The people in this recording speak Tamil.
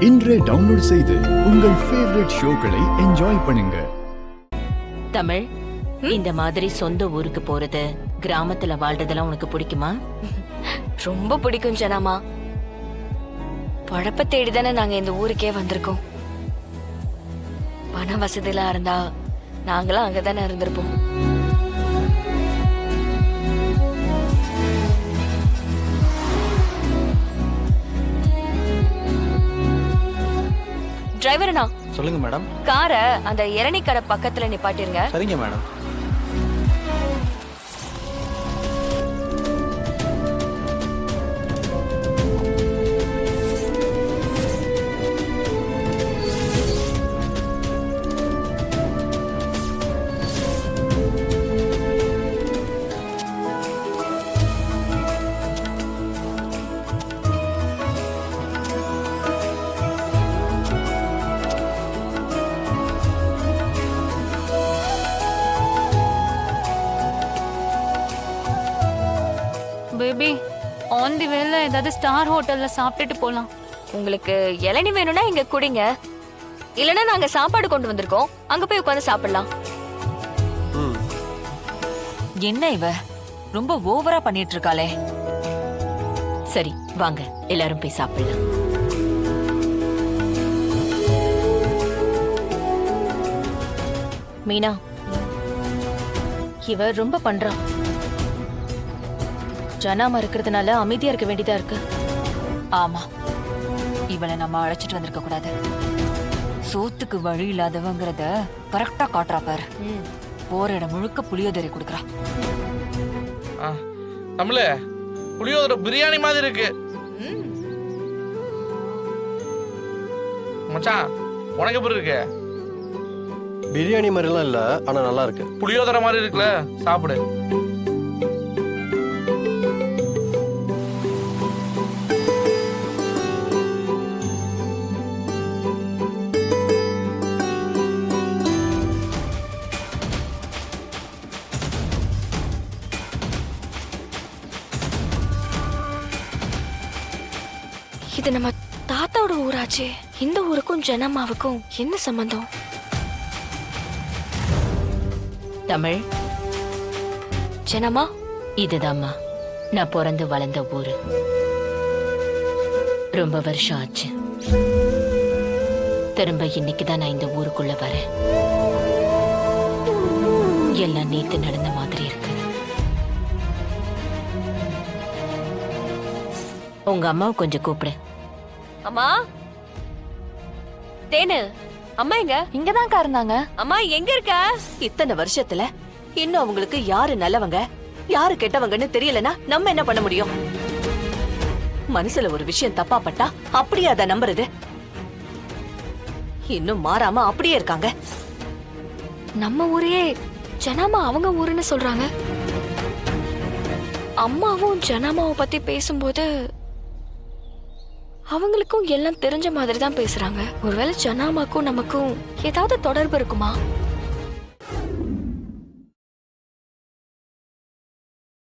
இன்றே டவுன்லோட் செய்து உங்கள் ஃபேவரட் ஷோக்களை என்ஜாய் பண்ணுங்க. தமிழ், இந்த மாதிரி சொந்த ஊருக்கு போறது, கிராமத்துல வாழ்றதெல்லாம் உனக்கு பிடிக்குமா? ரொம்ப பிடிக்கும் ஜனாமா. பழப்ப தேடிதானே நாங்க இந்த ஊருக்கே வந்திருக்கோம். பண வசதிலாம் இருந்தா நாங்களும் அங்கதானே இருந்திருப்போம். டிரைவர்னா சொல்லுங்க மேடம். காரை அந்த இரணி கடை பக்கத்துல நிப்பாட்டிருங்க. சரிங்க மேடம். பேபி, ஆன் தி வேல ஏதாவது ஸ்டார் ஹோட்டல்ல சாப்பிட்டுட்டு போலாம். உங்களுக்கு இளநீ வேணும்னா இங்க குடிங்க, இல்லனா நாங்க சாப்பாடு கொண்டு வந்திருக்கோம், அங்க போய் உட்கார்ந்து சாப்பிடலாம். என்ன இவ ரொம்ப ஓவரா பண்ணிட்டு இருக்காளே. சரி வாங்க, எல்லாரும் போய் சாப்பிடலாம். மீனா, இவ ரொம்ப பண்றான். ஜனாமா இருக்கிறதுனால அமைதியா இருக்க வேண்டியதா இருக்கு. ஆமா, இவளை நம்ம அழைச்சிட்டு வந்திருக்க கூடாது. சோத்துக்கு வழி இல்லாதவங்கிறத கரெக்டா காட்டுறா பாரு. போற இடம் முழுக்க புளியோதரை கொடுக்குறா. தமிழ புளியோதரை பிரியாணி மாதிரி இருக்கு மச்சான். உனக்கு எப்படி இருக்கு? பிரியாணி மாதிரிலாம் இல்ல, ஆனா நல்லா இருக்கு. புளியோதரை மாதிரி இருக்குல்ல, சாப்பிடு. இது நம்ம தாத்தாவோட ஊராச்சே. இந்த ஊருக்கும் ஜனமாவுக்கும் என்ன சம்பந்தம்? தமிழ், ஜனமா இதுதாம்மா நான் பிறந்து வளர்ந்த ஊரு. ரொம்ப வருஷம் ஆச்சு. திரும்ப இன்னைக்குதான் நான் இந்த ஊருக்குள்ள வரேன். எல்லாம் நேத்து நடந்த மாதிரி இருக்கு. உங்க அம்மாவை கொஞ்சம் கூப்பிடு. அம்மா, தேனு அம்மா எங்க? இங்கதான் இருந்தாங்க. அம்மா எங்க இருக்க? இத்தனை வருஷத்துல இன்னும் அவங்களுக்கு யாரு நல்லவங்க யாரு கெட்டவங்கன்னு தெரியலனா நம்ம என்ன பண்ண முடியும்? மனசுல ஒரு விஷயம் தப்பா பட்டா அப்படியே அத நம்புறது. இன்னும் மாறாம அப்படியே இருக்காங்க. நம்ம ஊரே ஜனாமா அவங்க ஊருன்னு சொல்றாங்க. அம்மாவும் ஜனாமாவை பத்தி பேசும்போது அவங்களுக்கும் எல்லாம் தெரிஞ்ச மாதிரி தான் பேசுறாங்க. ஒருவேளை ஜனாமாக்கும் நமக்கும் ஏதாவது தொடர்பு இருக்குமா?